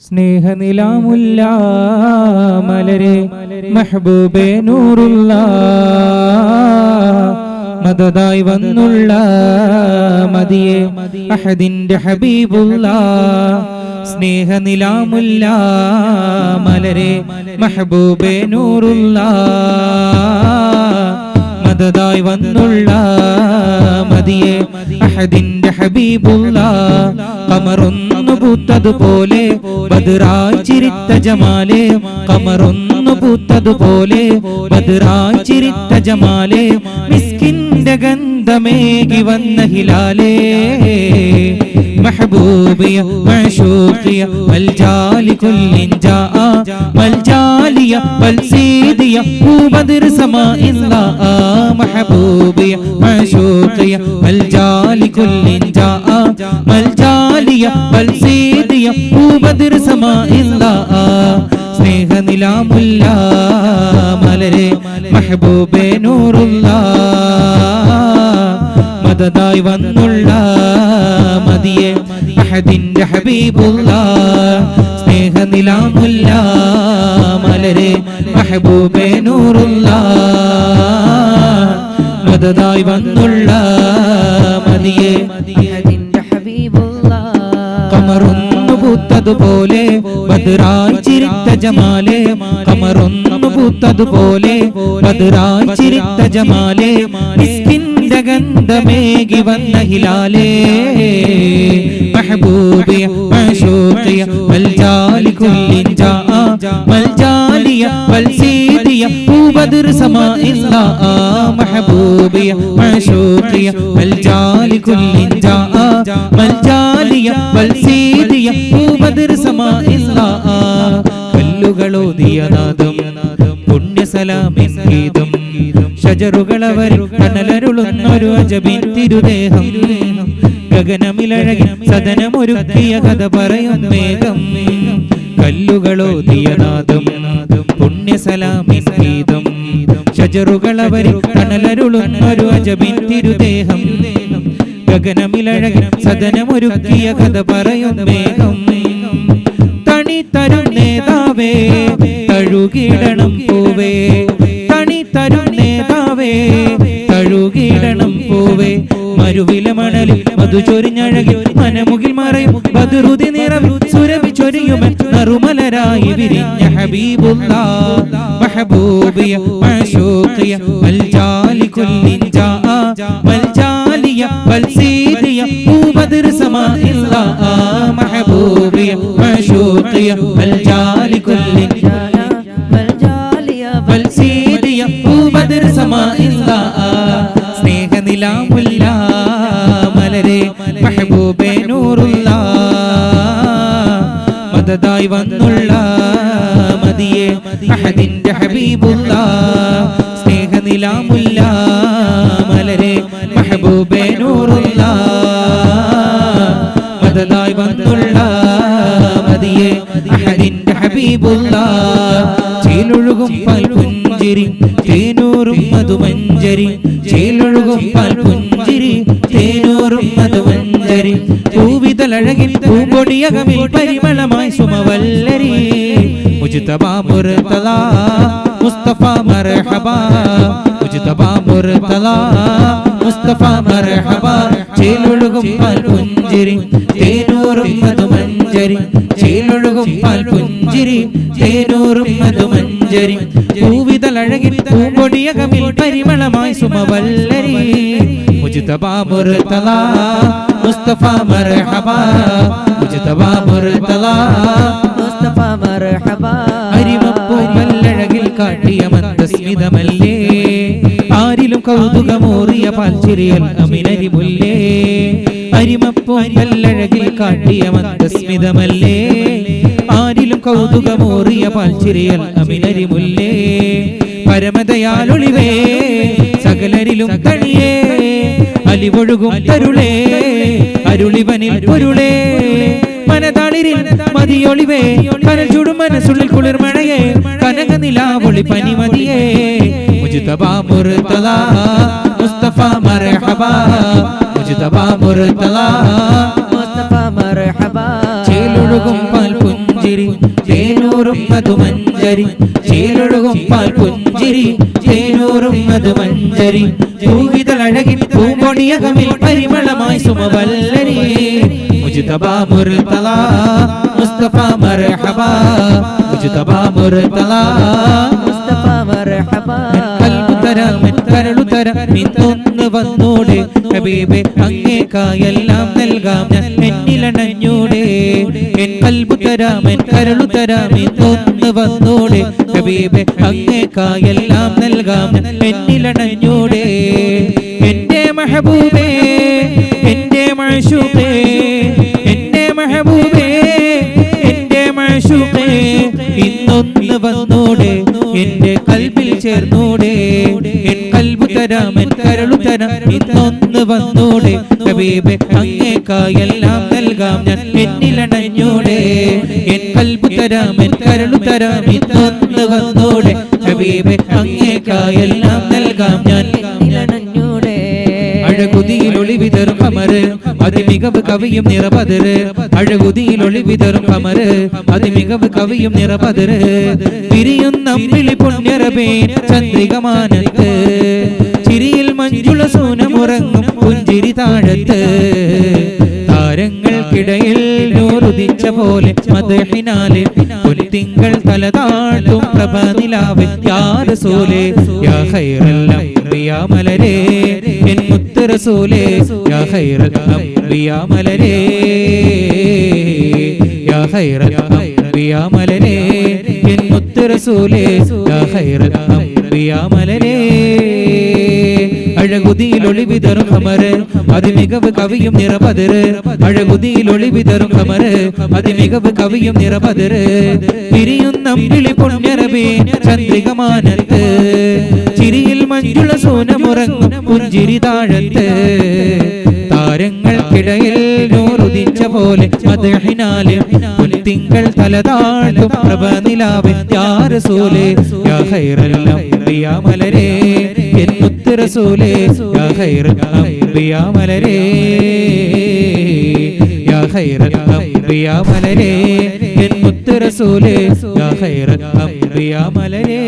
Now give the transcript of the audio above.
സ്നേഹനിലാമുല്ല മലരെ മെഹബൂബേ നൂറുള്ള മദദായി വന്നുള്ള മദിയെ അഹദിന്റെ ഹബീബുള്ള സ്നേഹനിലാമുല്ല മലരെ മെഹബൂബേ നൂറുള്ള മദദായി വന്നുള്ള മദിയെ അഹദിന്റെ ഹബീബുള്ള കമറൊന്നു പൂത്തതുപോലെ ബദറായി ചിരിത്ത ജമാലെ കമറൊന്നു പൂത്തതുപോലെ ബദറായി ചിരിത്ത ജമാലെ മിസ്കിന്റെ ഗന്ധമേകി വന്ന ഹിലാലേ محبوبية معشوقية ملجا لكل جاء ملجالية والسيدية وبدر سماء الله محبوبية معشوقية ملجا لكل جاء ملجالية والسيدية وبدر سماء الله സ്നേഹനിലാമുല്ല മലരെ മെഹബൂബേ നൂറുള്ള മദദായി വന്നുള്ള മദിയെ അഹദിന്റെ ഹബീബുള്ള സ്നേഹനിലാമുല്ല മലരെ മെഹബൂബേ നൂറുള്ള മദദായി വന്നുള്ള മദിയെ അഹദിന്റെ ഹബീബുള്ള കമറൊന്നു പൂത്തതുപോലെ ബദറായി ചിരിത്ത ജമാലെ കമറൊന്നു പൂത്തതുപോലെ ബദറായി ചിരിത്ത ജമാലെ മിസ്കിന്റെ ഗന്ധമേകി വന്ന ഹിലാലേ മെഹബൂബിയ മഅശൂഖിയ മൽജാലി കുല്ലിൻ ജാഅ മൽജാലിയ വൽസീദിയ ബദർ സമാഇല്ലാ മെഹബൂബിയ മഅശൂഖിയ മൽജാലി കുല്ലിൻ ജാഅ മൽജാലിയ വൽസീദിയ ബദർ സമാഇല്ലാ കല്ലുകളോതിയ നാദം പുണ്യസലാമിൻ ഗീതം ഷജറുകളവർ കനലരുളുന്നൊരു അജബിൻ തിരുദേഹം ഗഗനമിലഴകി സദനമൊരുക്കിയ കഥ പറയും മേഘം കല്ലുകളോതിയ നാദം പുണ്യസലാമിൻ ഗീതം ഷജറുകളവർ കനലരുളുന്നൊരു അജബിൻ തിരുദേഹം ഗഗനമിലഴകി സദനമൊരുക്കിയ കഥ പറയും മേഘം തണി തരും നേതാവേ തഴുകിടണം പൂവേ തണി തരും നേതാവേ തഴുകിടണം പൂവേ മരുവില മണലിൽ മധു ചൊരിഞ്ഞഴകി മനമുകിൽ മറയും ബദറുദി നിറവിൽ സുരഭി ചൊരിയുമൻ നറുമലരായി വിരിഞ്ഞ ഹബീബുല്ലാ മെഹബൂബിയ മഅശൂഖിയ മൽജാലി കുല്ലിൻ ജാഅ മൽജാലിയ വൽസീദിയ ബദർ സമാഇല്ലാ മെഹബൂബിയ മഅശൂഖിയ മൽജാലി കുല്ലിൻ ജാഅ മൽജാലിയ വൽസീദിയ ബദർ സമാഇല്ലാ സ്നേഹനിലാമുല്ല മലരെ മെഹബൂബേ നൂറുള്ള മദദായി വന്നുള്ള മദിയെ അഹദിന്റെ ഹബീബുള്ള സ്നേഹനിലാമുല്ല മലരെ മെഹബൂബേ നൂറുള്ള മദദായി വന്നുള്ള മദിയെ അഹദിന്റെ ഹബീബുള്ള ചേലൊഴുകും പാൽപുഞ്ചിരി തേനൂറും മധുമഞ്ചരി ചേലൊഴുകും പാൽപുഞ്ചിരി തേനൂറും മധുമഞ്ചരി പൂവിതലഴകിൽ പൂമ്പൊടിയകമിൽ പരിമളമായി സുമവല്ലരി മുജ്തബാ മുർതദാ മുസ്തഫ മർഹബാ മുജ്തബാ മുർതദാ മുസ്തഫ മർഹബാ ചേലൊഴുകും പാൽപുഞ്ചിരി തേനൂറും മധുമഞ്ചരി ചേലൊഴുകും പാൽപുഞ്ചിരി തേനൂറും മധുമഞ്ചരി പൂവിതലഴകിൽ പൂമ്പൊടിയകമിൽ പരിമളമായി സുമവല്ലരി മുജ്തബാ മുർതദാ മുസ്തഫ മർഹബാ മുജ്തബാ മുർതദാ മുസ്തഫ മർഹബാ അരിമപ്പൂവല്ലഴകിൽ കാട്ടിയ മന്ദസ്മിതമല്ലേ ആരിലും കൗതുകമോറിയ പാൽച്ചിരിയൽ അമിനരി മുല്ലേ അരിമപ്പൂവല്ലഴകിൽ കാട്ടിയ മന്ദസ്മിതമല്ലേ ആരിലും കൗതുകമോറിയ പാൽച്ചിരിയൽ അമിനരി മുല്ലേ പരമദയാലൊളിവേ സകലരിലും കണിയേ അലിവൊഴുകും തരുളേ അരുളിവനിൽ പൊരുളേ മനതാളിരിൽ മതിയൊളിവേ കനൽ ചുടും മനസ്സുള്ളിൽ കുളിർമഴയേ കനകനിലാവൊളി പനിമതിയേ മുജ്തബാ മുർതദാ മുസ്തഫ മർഹബാ മുജ്തബാ മുർതദാ മുസ്തഫ മർഹബാ ചേലൊഴുകും പാൽപുഞ്ചിരി പുഞ്ചിരി തേനൂറും മധുമഞ്ചരി ചേലൊഴുകും പാൽ പുഞ്ചിരി തേനൂറും മധുമഞ്ചരി പൂവിതളഴകിൽ പൂമ്പൊടിയകമിൽ പരിമളമായി സുമവല്ലരി മുജ്തബാ മുർതള മുസ്തഫ മർഹബാ മുജ്തബാ മുർതള മുസ്തഫ മർഹബാ കരളുതര നിന്നൊന്ന് വന്നൂടെ ഹബീബേ അങ്ങേക്കായെല്ലാം നൽകാം ഞാൻ എന്നിലണഞ്ഞൂടെ എൻ കൽബുതരാം എൻ കരളുതരാം നിന്നൊന്ന് വന്നൂടെ ഹബീബേ അങ്ങേക്കായെല്ലാം നൽകാം ഞാൻ എന്നിലണഞ്ഞൂടെ എന്റെ മെഹബൂബേ എന്റെ മഅ്ശൂഖേ എന്റെ മെഹബൂബേ എന്റെ മഅ്ശൂഖേ ഇന്നൊന്ന് വന്നൂടെ എന്റെ കൽബിൽ ചേർന്നൂടെ എൻ കൽബുതരാം എൻ കരളുതരാം ഇന്നൊന്ന് വന്നൂടെ ഹബീബേ അങ്ങേക്കായെല്ലാം നൽകാം ഞാൻ എന്നിലണഞ്ഞൂടെ എൻ കൽബുതരാം എൻ കരളുതരാം ഇന്നൊന്ന് വന്നൂടെ ഹബീബേ അങ്ങേക്കായെല്ലാം നൽകാം ഞാൻ എന്നിലണഞ്ഞൂടെ അഴകുതിയിൽ ഒളിവിതറും കമറ് അതിമികവ് കവിയും നിറപതിര് അഴകുതിയിൽ ഒളിവിതറും കമറ് അതിമികവ് കവിയും നിറപതിര് പിരിയുന്ന അമ്പിളി പുണ്യറബേ ചന്ദ്രികമാനത്ത് ചിരിയിൽ മഞ്ജുള സൂനമുറങ്ങും പുഞ്ചിരി താഴത്ത് താരങ്ങൾക്കിടയിൽ നൂറുദിച്ച പോലെ മദ്ഹിനാലെ പൊൻതിങ്കൾ തലതാഴ്ത്തും പ്രഭനിലാവേ യാ റസൂലേ യാ ഖൈറൽ അംബിയാ മലരേ എൻ മുത്ത് റസൂലേ യാ ഖൈറൽ അംബിയാ മലരേ യാ ഖൈറൽ അംബിയാ മലരേ എൻ മുത്ത് റസൂലേ യാ ഖൈറൽ അംബിയാ മലരേ അഴകുതിയിൽ ഒളിവിതറും കമറ് അതിമികവ് കവിയും നിറപതിര് അഴകുതിയിൽ ഒളിവിതറും കമറ് അതിമികവ് കവിയും നിറപതിര് പിരിയുന്ന അമ്പിളി പുണ്യറബേ ചന്ദ്രികമാനത്ത് ചിരിയിൽ മഞ്ജുള സൂനമുറങ്ങും പുഞ്ചിരി താഴത്ത് താരങ്ങൾക്കിടയിൽ നൂറുദിച്ച പോലെ മദ്ഹിനാലെ പൊൻതിങ്കൾ തലതാഴ്ത്തും പ്രഭനിലാവേ യാ റസൂലേ യാ ഖൈറൽ അംബിയാ മലരേ എൻ മുത്ത് റസൂലേ യാ ഖൈറൽ അംബിയാ മലരേ യാ ഖൈറൽ അംബിയാ മലരേ എൻ മുത്ത് റസൂലേ യാ ഖൈറൽ അംബിയാ മലരേ